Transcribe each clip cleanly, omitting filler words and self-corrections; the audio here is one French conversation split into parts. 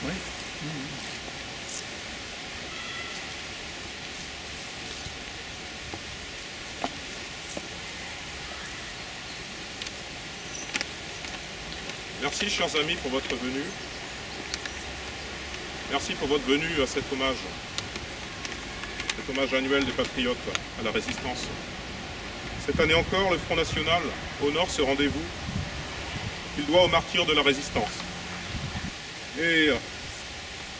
Oui. Merci, chers amis, pour votre venue. Merci pour votre venue à cet hommage annuel des patriotes à la résistance. Cette année encore, le Front National honore ce rendez-vous qu'il doit aux martyrs de la résistance. Et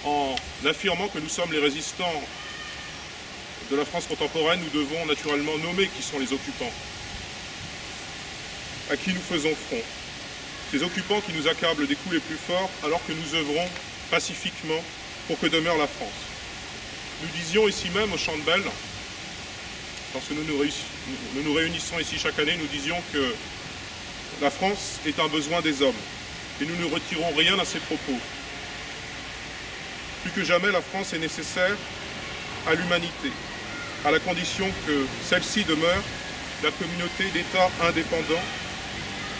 en affirmant que nous sommes les résistants de la France contemporaine, nous devons naturellement nommer qui sont les occupants, à qui nous faisons front. Ces occupants qui nous accablent des coups les plus forts alors que nous œuvrons pacifiquement pour que demeure la France. Nous disions ici même au Champ de Belle, lorsque nous nous réunissons ici chaque année, nous disions que la France est un besoin des hommes et nous ne retirons rien à ces propos. Plus que jamais, la France est nécessaire à l'humanité, à la condition que celle-ci demeure la communauté d'États indépendants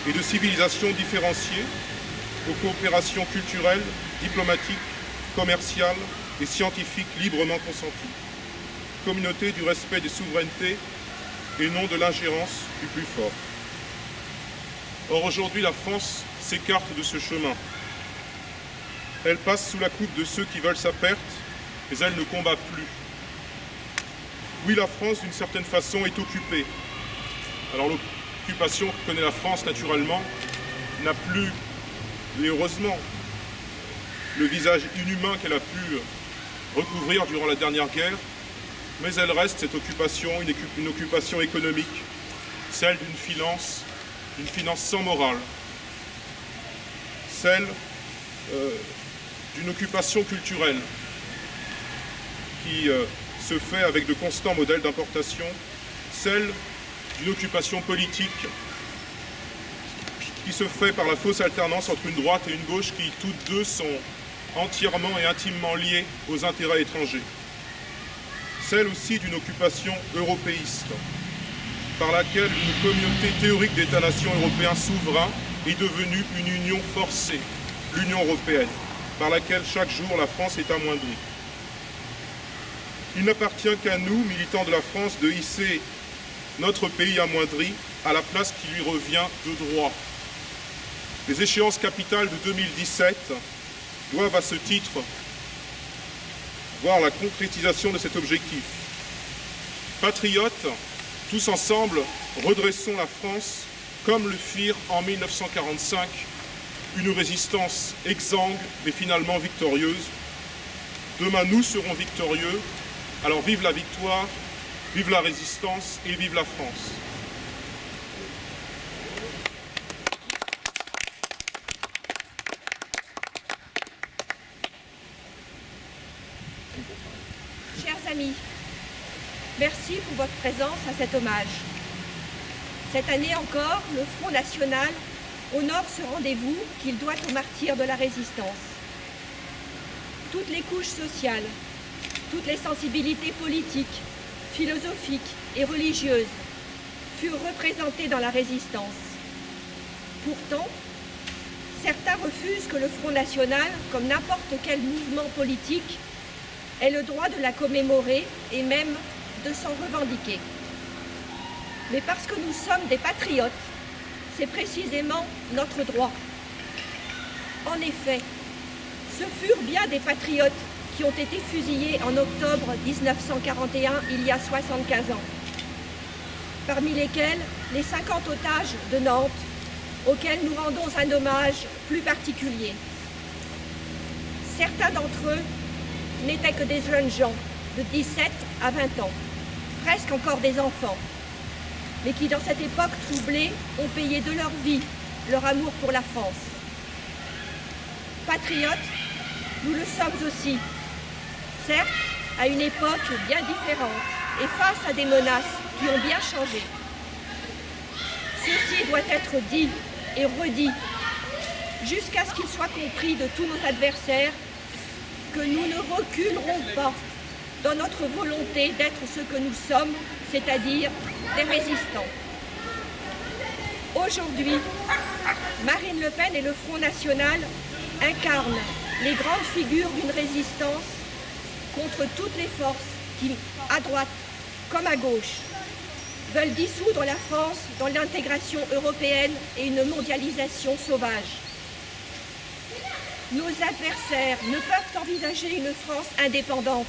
et de civilisations différenciées aux coopérations culturelles, diplomatiques, commerciales et scientifiques librement consenties. Communauté du respect des souverainetés et non de l'ingérence du plus fort. Or aujourd'hui, la France s'écarte de ce chemin. Elle passe sous la coupe de ceux qui veulent sa perte, mais elle ne combat plus. Oui, la France, d'une certaine façon, est occupée. Alors l'occupation que connaît la France, naturellement, n'a plus, et heureusement, le visage inhumain qu'elle a pu recouvrir durant la dernière guerre, mais elle reste, cette occupation, une occupation économique, celle d'une finance sans morale, celle d'une occupation culturelle qui se fait avec de constants modèles d'importation, celle d'une occupation politique qui se fait par la fausse alternance entre une droite et une gauche qui, toutes deux, sont entièrement et intimement liées aux intérêts étrangers. Celle aussi d'une occupation européiste, par laquelle une communauté théorique d'États-nations européens souverains est devenue une union forcée, l'Union européenne, par laquelle chaque jour la France est amoindrie. Il n'appartient qu'à nous, militants de la France, de hisser notre pays amoindri à la place qui lui revient de droit. Les échéances capitales de 2017 doivent à ce titre voir la concrétisation de cet objectif. Patriotes, tous ensemble, redressons la France comme le firent en 1945, une résistance exsangue mais finalement victorieuse. Demain, nous serons victorieux. Alors vive la victoire, vive la résistance et vive la France. Chers amis, merci pour votre présence à cet hommage. Cette année encore, le Front National honore ce rendez-vous qu'il doit aux martyrs de la résistance. Toutes les couches sociales, toutes les sensibilités politiques, philosophiques et religieuses furent représentées dans la résistance. Pourtant, certains refusent que le Front National, comme n'importe quel mouvement politique, ait le droit de la commémorer et même de s'en revendiquer. Mais parce que nous sommes des patriotes, c'est précisément notre droit. En effet, ce furent bien des patriotes qui ont été fusillés en octobre 1941, il y a 75 ans. Parmi lesquels les 50 otages de Nantes, auxquels nous rendons un hommage plus particulier. Certains d'entre eux n'étaient que des jeunes gens de 17 à 20 ans, presque encore des enfants, mais qui dans cette époque troublée ont payé de leur vie leur amour pour la France. Patriotes, nous le sommes aussi, certes à une époque bien différente et face à des menaces qui ont bien changé. Ceci doit être dit et redit jusqu'à ce qu'il soit compris de tous nos adversaires que nous ne reculerons pas dans notre volonté d'être ce que nous sommes, c'est-à-dire des résistants. Aujourd'hui, Marine Marine Le Pen et le Front National incarnent les grandes figures d'une résistance contre toutes les forces qui, à droite comme à gauche, veulent dissoudre la France dans l'intégration européenne et une mondialisation sauvage. Nos adversaires ne peuvent envisager une France indépendante.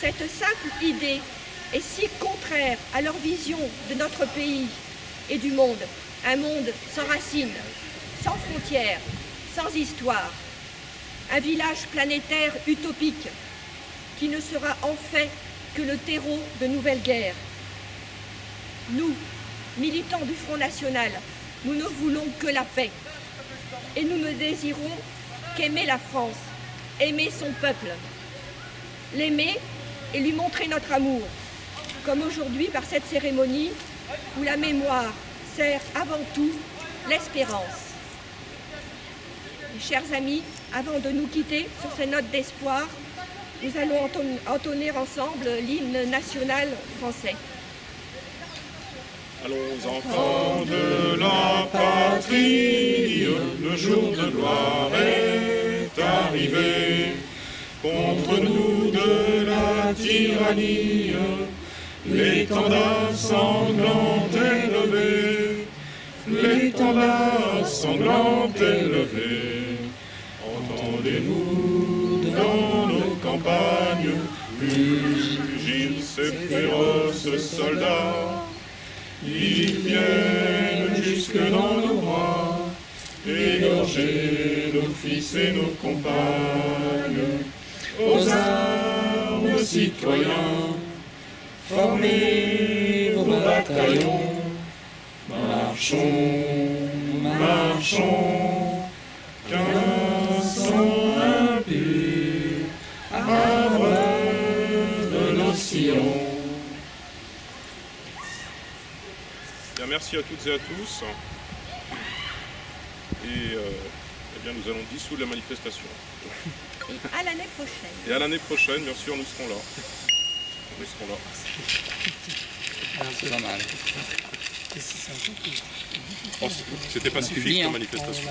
Cette simple idée est si contraire à leur vision de notre pays et du monde. Un monde sans racines, sans frontières, sans histoire. Un village planétaire utopique qui ne sera en fait que le terreau de nouvelles guerres. Nous, militants du Front National, nous ne voulons que la paix. Et nous ne désirons qu'aimer la France, aimer son peuple. L'aimer et lui montrer notre amour, comme aujourd'hui par cette cérémonie où la mémoire sert avant tout l'espérance. Chers amis, avant de nous quitter sur ces notes d'espoir, nous allons entonner ensemble l'hymne national français. Allons enfants de la patrie, le jour de gloire est arrivé. Contre nous de la tyrannie, l'étendard sanglant est levé. L'étendard sanglant est levé. Entendez-vous dans nos campagnes, rugies ces féroces soldats. Ils viennent jusque dans nos bras, égorger nos fils et nos compagnes. Aux armes, citoyens, formez vos bataillons. Marchons, marchons, qu'un sang impur abreuve nos sillons. Bien, merci à toutes et à tous. Et eh bien, nous allons dissoudre la manifestation. Et à l'année prochaine. Et à l'année prochaine, bien sûr, nous serons là. Nous serons là. C'est pas mal. C'était pacifique, la manifestation.